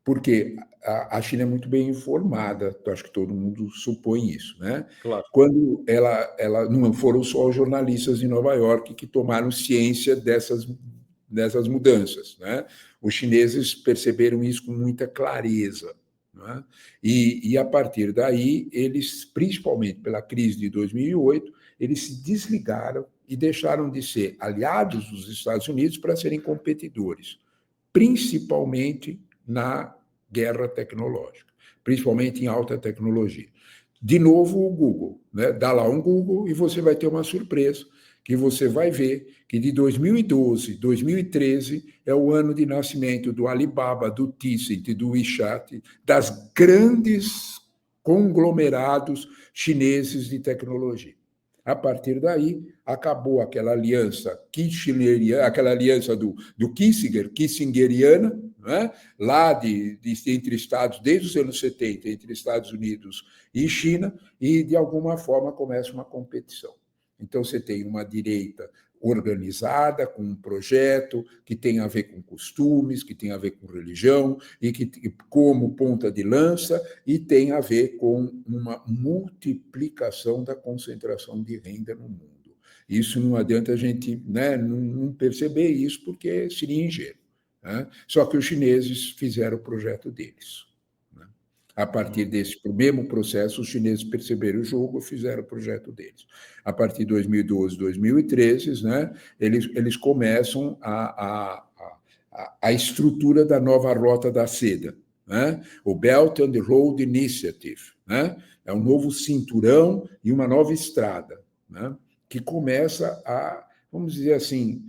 Porque a China é muito bem informada, acho que todo mundo supõe isso, né? Claro. Quando ela não foram só os jornalistas de Nova York que tomaram ciência dessas mudanças, né? Os chineses perceberam isso com muita clareza, né? E a partir daí, eles, principalmente pela crise de 2008, eles se desligaram e deixaram de ser aliados dos Estados Unidos para serem competidores, principalmente na guerra tecnológica, principalmente em alta tecnologia. De novo, o Google, né? Dá lá um Google e você vai ter uma surpresa, que você vai ver que de 2012, 2013 é o ano de nascimento do Alibaba, do Tencent, do WeChat, das grandes conglomerados chineses de tecnologia. A partir daí, acabou aquela aliança kirchneriana, aquela aliança do kissingeriana, né? Lá entre Estados, desde os anos 70, entre Estados Unidos e China, e, de alguma forma, começa uma competição. Então, você tem uma direita organizada, com um projeto que tem a ver com costumes, que tem a ver com religião, e que como ponta de lança, e tem a ver com uma multiplicação da concentração de renda no mundo. Isso não adianta a gente, né, não perceber isso, porque seria ingênuo. Né? Só que os chineses fizeram o projeto deles. Né? A partir desse mesmo processo, os chineses perceberam o jogo e fizeram o projeto deles. A partir de 2012, 2013, né, eles começam a estrutura da nova Rota da Seda, né? O Belt and Road Initiative, né? É um novo cinturão e uma nova estrada, né? Que começa a, vamos dizer assim,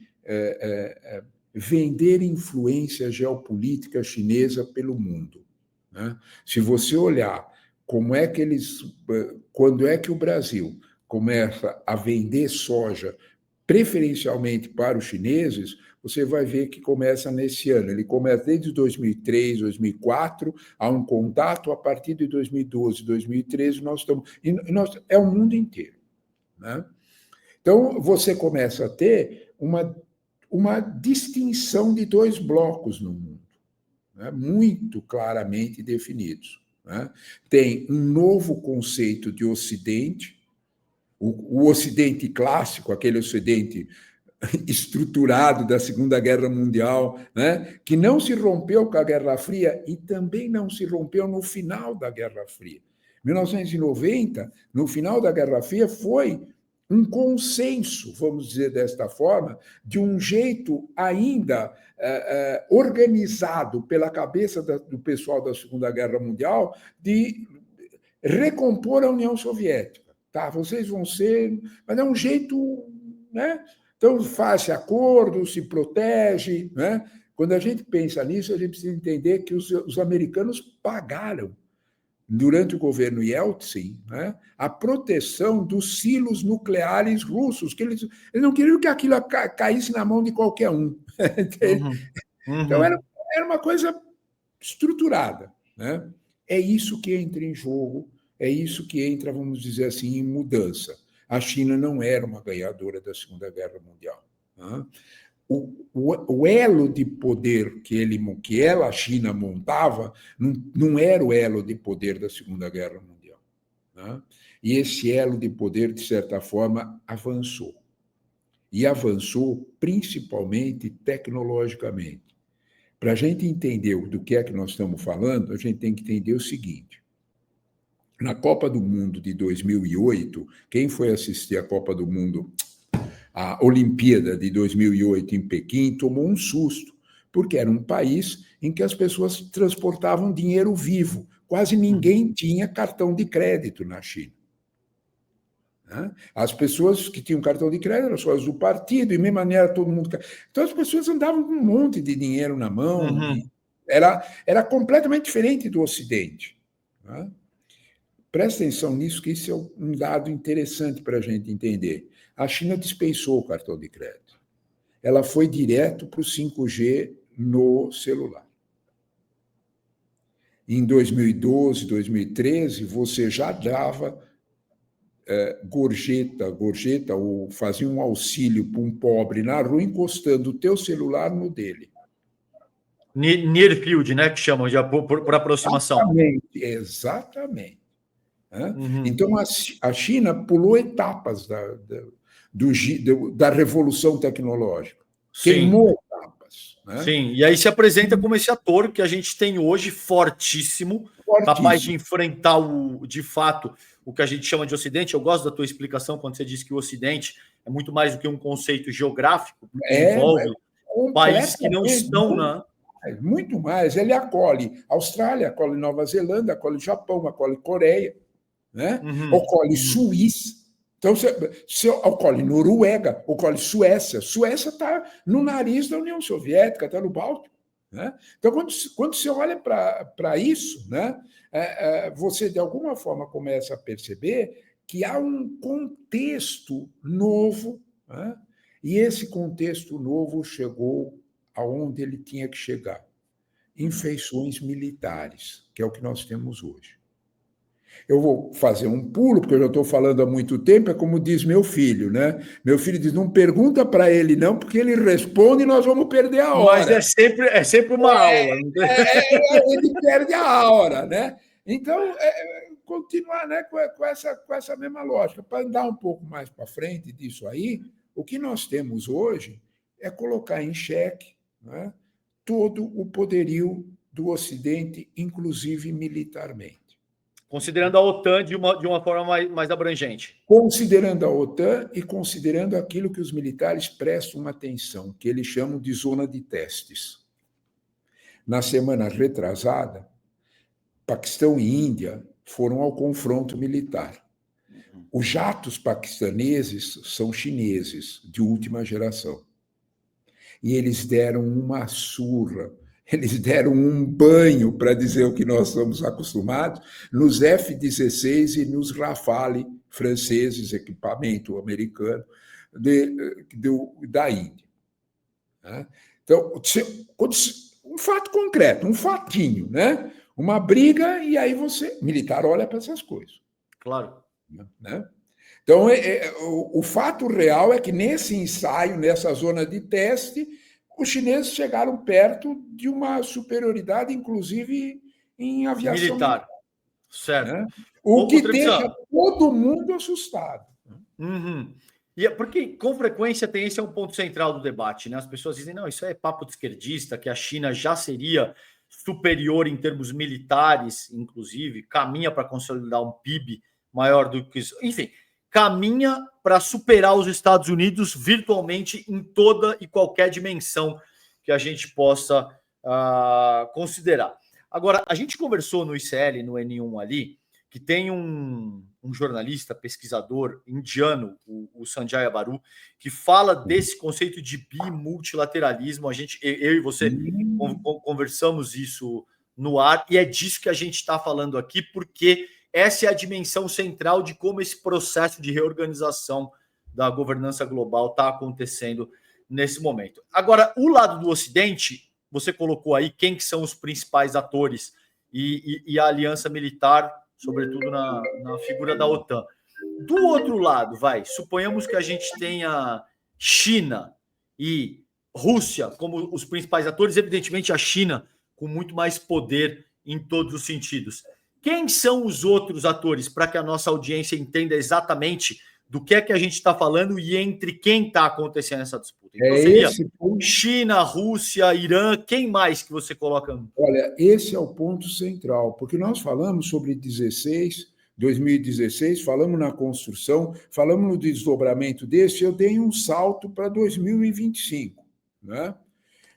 vender influência geopolítica chinesa pelo mundo. Né? Se você olhar como é que quando é que o Brasil começa a vender soja preferencialmente para os chineses, você vai ver que começa nesse ano. Ele começa desde 2003, 2004, há um contato, a partir de 2012, 2013, nós estamos... é o mundo inteiro. Né? Então, você começa a ter uma distinção de dois blocos no mundo, né? Muito claramente definidos. Né? Tem um novo conceito de Ocidente, o Ocidente clássico, aquele Ocidente estruturado da Segunda Guerra Mundial, né? Que não se rompeu com a Guerra Fria e também não se rompeu no final da Guerra Fria. 1990, no final da Guerra Fria, foi um consenso, vamos dizer desta forma, de um jeito ainda organizado pela cabeça do pessoal da Segunda Guerra Mundial de recompor a União Soviética. Tá, vocês vão ser... Mas é um jeito... Né? Então, faz acordo, se protege. Né? Quando a gente pensa nisso, a gente precisa entender que os americanos pagaram, durante o governo Yeltsin, né, a proteção dos silos nucleares russos, que eles não queriam que aquilo caísse na mão de qualquer um. Então, era uma coisa estruturada. Né? É isso que entra em jogo, é isso que entra, vamos dizer assim, em mudança. A China não era uma ganhadora da Segunda Guerra Mundial. Né? O elo de poder que a China montava, não era o elo de poder da Segunda Guerra Mundial. Né? E esse elo de poder, de certa forma, avançou. E avançou principalmente tecnologicamente. Para a gente entender do que é que nós estamos falando, a gente tem que entender o seguinte. Na Copa do Mundo de 2008, quem foi assistir a Copa do Mundo, a Olimpíada de 2008 em Pequim, tomou um susto, porque era um país em que as pessoas transportavam dinheiro vivo. Quase ninguém tinha cartão de crédito na China. As pessoas que tinham cartão de crédito eram só as do partido, e mesmo maneira todo mundo... Então, as pessoas andavam com um monte de dinheiro na mão. Era completamente diferente do Ocidente. Né? Presta atenção nisso, que isso é um dado interessante para a gente entender. A China dispensou o cartão de crédito. Ela foi direto para o 5G no celular. Em 2012, 2013, você já dava gorjeta, ou fazia um auxílio para um pobre na rua, encostando o teu celular no dele. Near field, né? Que chamam de por aproximação. Exatamente. Então, a China pulou etapas da revolução tecnológica. Queimou etapas. Né? Sim, e aí se apresenta como esse ator que a gente tem hoje fortíssimo, capaz de enfrentar de fato o que a gente chama de Ocidente. Eu gosto da tua explicação quando você diz que o Ocidente é muito mais do que um conceito geográfico, que envolve países que não estão na... Muito mais. Ele acolhe Austrália, acolhe Nova Zelândia, acolhe Japão, acolhe Coreia, né? Acolhe Suíça. Então, você acolhe Noruega, acolhe Suécia. Suécia está no nariz da União Soviética, está no Báltico. Né? Então, quando você olha para isso, né, você, de alguma forma, começa a perceber que há um contexto novo, né? E esse contexto novo chegou aonde ele tinha que chegar, em feições militares, que é o que nós temos hoje. Eu vou fazer um pulo, porque eu já estou falando há muito tempo, é como diz meu filho, né? Meu filho diz, não pergunta para ele não, porque ele responde e nós vamos perder a hora. Mas é sempre uma aula. Ele perde a hora, né? Então, continuar, né, com essa mesma lógica. Para andar um pouco mais para frente disso aí, o que nós temos hoje é colocar em xeque, né, todo o poderio do Ocidente, inclusive militarmente. Considerando a OTAN de uma forma mais abrangente. Considerando a OTAN e considerando aquilo que os militares prestam atenção, que eles chamam de zona de testes. Na semana retrasada, Paquistão e Índia foram ao confronto militar. Os jatos paquistaneses são chineses, de última geração. E eles deram uma surra, eles deram um banho, para dizer o que nós estamos acostumados, nos F-16 e nos Rafale franceses, equipamento americano, da Índia. Então, um fato concreto, um fatinho, né? Uma briga, e aí você, militar, olha para essas coisas. Claro. Né? Então, o fato real é que nesse ensaio, nessa zona de teste, os chineses chegaram perto de uma superioridade, inclusive em aviação militar. Certo. Né? O que deixa todo mundo assustado. E porque, com frequência, esse é um ponto central do debate. Né? As pessoas dizem, não, isso é papo de esquerdista, que a China já seria superior em termos militares, inclusive, caminha para consolidar um PIB maior do que isso. Enfim, caminha para superar os Estados Unidos virtualmente em toda e qualquer dimensão que a gente possa considerar. Agora, a gente conversou no ICL, no N1 ali, que tem um jornalista, pesquisador indiano, o Sanjay Baru, que fala desse conceito de bimultilateralismo. Eu e você conversamos isso no ar, e é disso que a gente está falando aqui, porque essa é a dimensão central de como esse processo de reorganização da governança global está acontecendo nesse momento. Agora, o lado do Ocidente, você colocou aí quem que são os principais atores e a aliança militar, sobretudo na figura da OTAN. Do outro lado, suponhamos que a gente tenha China e Rússia como os principais atores, evidentemente a China com muito mais poder em todos os sentidos. Quem são os outros atores, para que a nossa audiência entenda exatamente do que é que a gente está falando e entre quem está acontecendo essa disputa? Então seria China, Rússia, Irã, quem mais que você coloca? Olha, esse é o ponto central, porque nós falamos sobre 2016, falamos na construção, falamos no desdobramento desse, eu dei um salto para 2025. Né?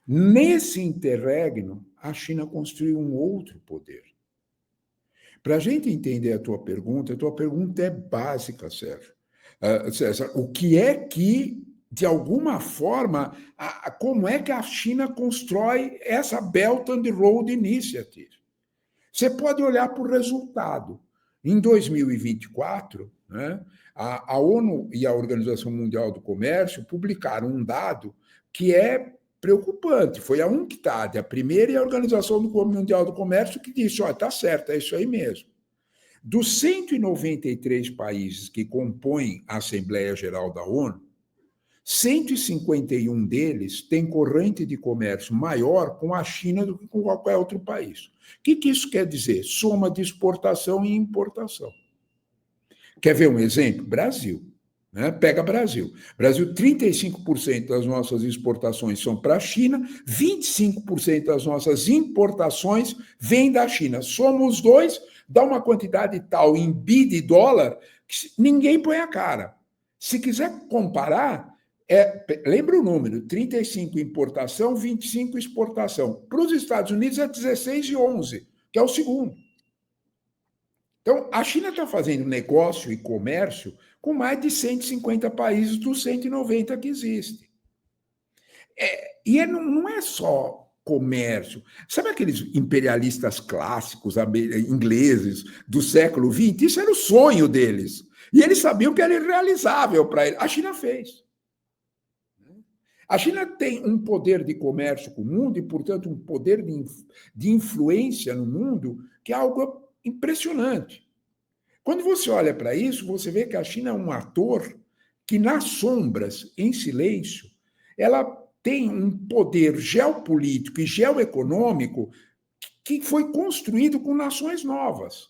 Nesse interregno, a China construiu um outro poder. Para a gente entender a tua pergunta é básica, Sérgio. César, o que é que, de alguma forma, como é que a China constrói essa Belt and Road Initiative? Você pode olhar para o resultado. Em 2024, né, a ONU e a Organização Mundial do Comércio publicaram um dado que é preocupante. Foi a UNCTAD, a primeira, e a Organização Mundial do Comércio, que disse, está certo, é isso aí mesmo. Dos 193 países que compõem a Assembleia Geral da ONU, 151 deles têm corrente de comércio maior com a China do que com qualquer outro país. O que isso quer dizer? Soma de exportação e importação. Quer ver um exemplo? Brasil. Né? Pega Brasil. Brasil, 35% das nossas exportações são para a China, 25% das nossas importações vêm da China. Soma os dois, dá uma quantidade tal em bi de dólar que ninguém põe a cara. Se quiser comparar, lembra o número, 35 importação, 25 exportação. Para os Estados Unidos é 16 e 11, que é o segundo. Então, a China está fazendo negócio e comércio com mais de 150 países dos 190 que existem. Não é só comércio. Sabe aqueles imperialistas clássicos ingleses do século XX? Isso era o sonho deles. E eles sabiam que era irrealizável para eles. A China fez. A China tem um poder de comércio com o mundo e, portanto, um poder de influência no mundo que é algo impressionante. Quando você olha para isso, você vê que a China é um ator que, nas sombras, em silêncio, ela tem um poder geopolítico e geoeconômico que foi construído com nações novas.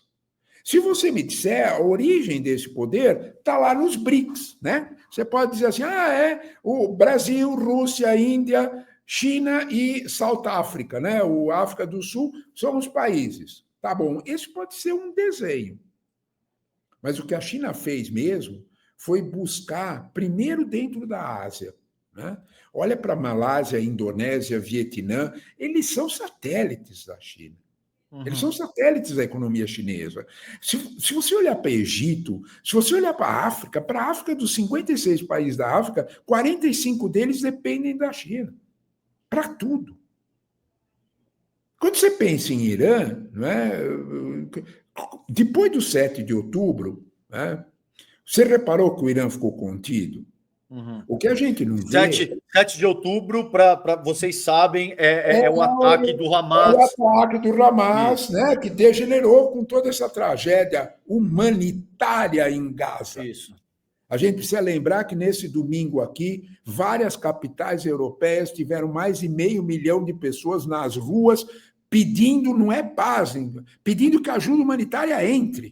Se você me disser, a origem desse poder está lá nos BRICS, né? Você pode dizer assim, o Brasil, Rússia, Índia, China e South África, né? O África do Sul são os países. Tá bom, esse pode ser um desenho. Mas o que a China fez mesmo foi buscar, primeiro dentro da Ásia, né? Olha para a Malásia, Indonésia, Vietnã, eles são satélites da China. Eles são satélites da economia chinesa. Se você olhar para o Egito, se você olhar para a África dos 56 países da África, 45 deles dependem da China. Para tudo. Quando você pensa em Irã, né, depois do 7 de outubro, né, você reparou que o Irã ficou contido? O que a gente não vê... 7 de outubro, para vocês sabem, é o ataque do Hamas. É o ataque do Hamas, né, que degenerou com toda essa tragédia humanitária em Gaza. Isso. A gente precisa lembrar que nesse domingo aqui, várias capitais europeias tiveram mais de 500 mil de pessoas nas ruas pedindo, não é paz, pedindo que a ajuda humanitária entre.